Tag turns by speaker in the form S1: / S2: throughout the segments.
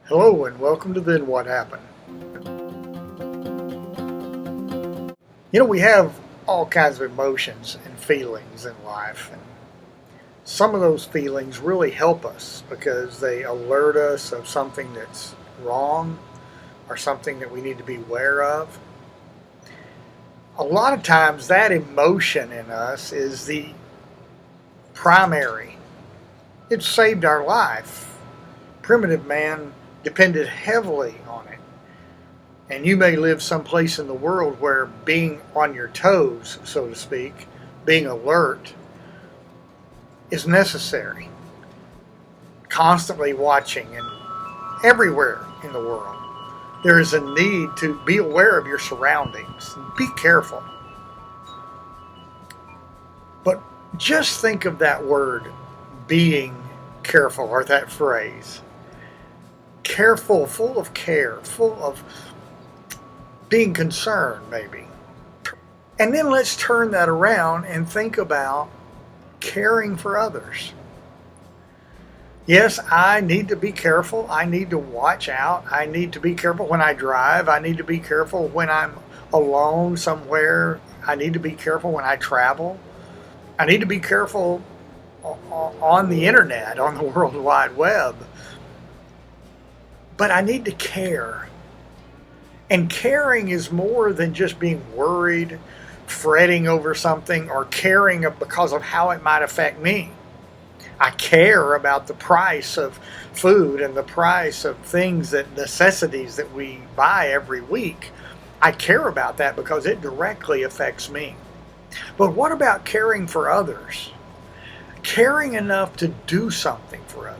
S1: Hello and welcome to Then What Happened. We have all kinds of emotions and feelings in life, and some of those feelings really help us because they alert us of something that's wrong or something that we need to be aware of. A lot of times, that emotion in us is the primary. It saved our life. Primitive man depended heavily on it. And you may live someplace in the world where being on your toes, so to speak, being alert, is necessary. Constantly watching, and everywhere in the world, there is a need to be aware of your surroundings. Be careful. But just think of that word, being careful, or that phrase. Careful, full of care, full of being concerned, maybe. And then let's turn that around and think about caring for others. Yes, I need to be careful. I need to watch out. I need to be careful when I drive. I need to be careful when I'm alone somewhere. I need to be careful when I travel. I need to be careful on the internet, on the World Wide Web. But I need to care. And caring is more than just being worried, fretting over something, or caring because of how it might affect me. I care about the price of food and the price of necessities that we buy every week. I care about that because it directly affects me. But what about caring for others? Caring enough to do something for others.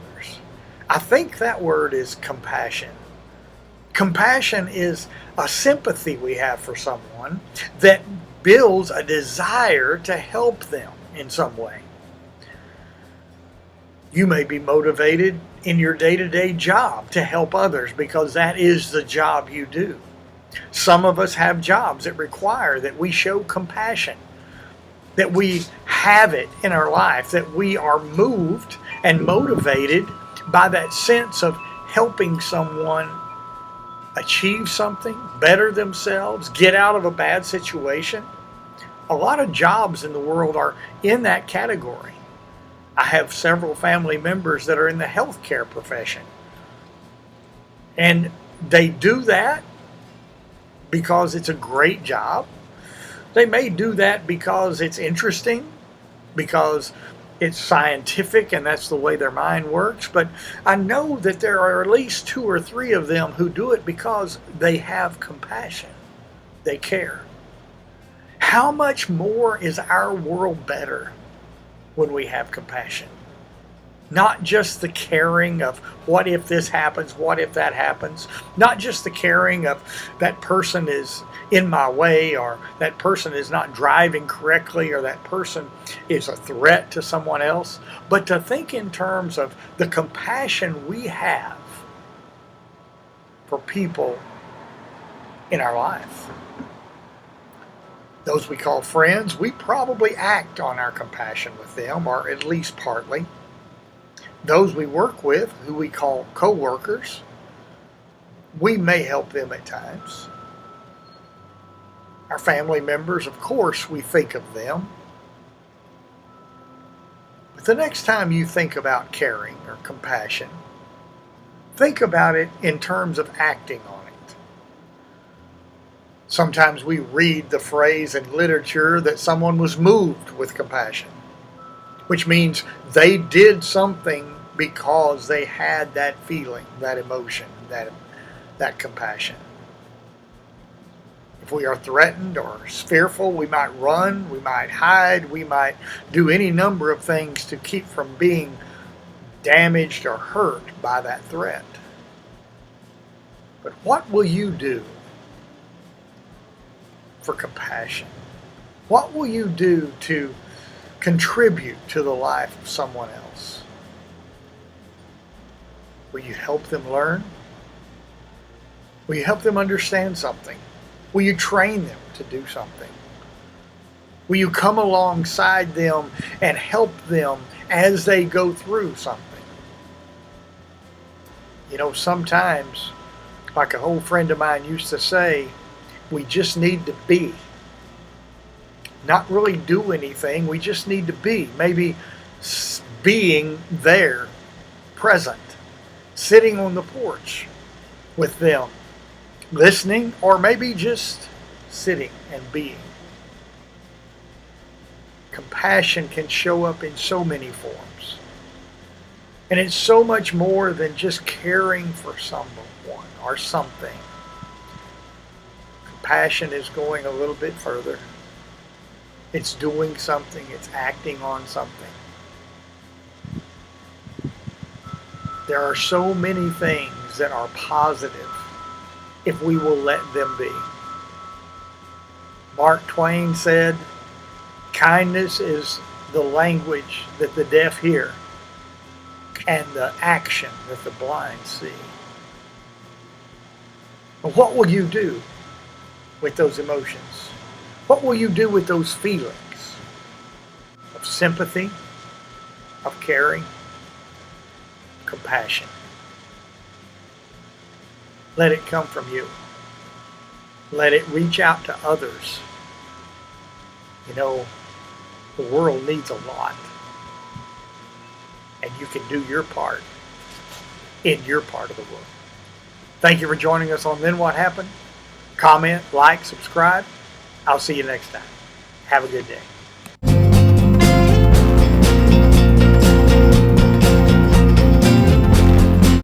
S1: I think that word is compassion. Compassion is a sympathy we have for someone that builds a desire to help them in some way. You may be motivated in your day-to-day job to help others because that is the job you do. Some of us have jobs that require that we show compassion, that we have it in our life, that we are moved and motivated by that sense of helping someone achieve something, better themselves, get out of a bad situation. A lot of jobs in the world are in that category. I have several family members that are in the healthcare profession. And they do that because it's a great job. They may do that because it's interesting, because it's scientific and that's the way their mind works. But I know that there are at least 2 or 3 of them who do it because they have compassion. They care. How much more is our world better when we have compassion? Not just the caring of what if this happens, what if that happens. Not just the caring of that person is in my way, or that person is not driving correctly, or that person is a threat to someone else. But to think in terms of the compassion we have for people in our life. Those we call friends, we probably act on our compassion with them, or at least partly. Those we work with, who we call co-workers, we may help them at times. Our family members, of course, we think of them. But the next time you think about caring or compassion, think about it in terms of acting on it. Sometimes we read the phrase in literature that someone was moved with compassion, which means they did something because they had that feeling, that emotion, that compassion. If we are threatened or fearful, we might run, we might hide, we might do any number of things to keep from being damaged or hurt by that threat. But what will you do for compassion? What will you do to contribute to the life of someone else? Will you help them learn? Will you help them understand something? Will you train them to do something? Will you come alongside them and help them as they go through something? Sometimes, like a old friend of mine used to say, we just need to be. Not really do anything, we just need to be. Maybe being there, present, sitting on the porch with them, listening, or maybe just sitting and being. Compassion can show up in so many forms. And it's so much more than just caring for someone or something. Compassion is going a little bit further. It's doing something, it's acting on something. There are so many things that are positive if we will let them be. Mark Twain said, kindness is the language that the deaf hear and the action that the blind see. But what will you do with those emotions? What will you do with those feelings of sympathy, of caring, compassion? Let it come from you. Let it reach out to others. The world needs a lot. And you can do your part in your part of the world. Thank you for joining us on Then What Happened. Comment, like, subscribe. I'll see you next time. Have a good day.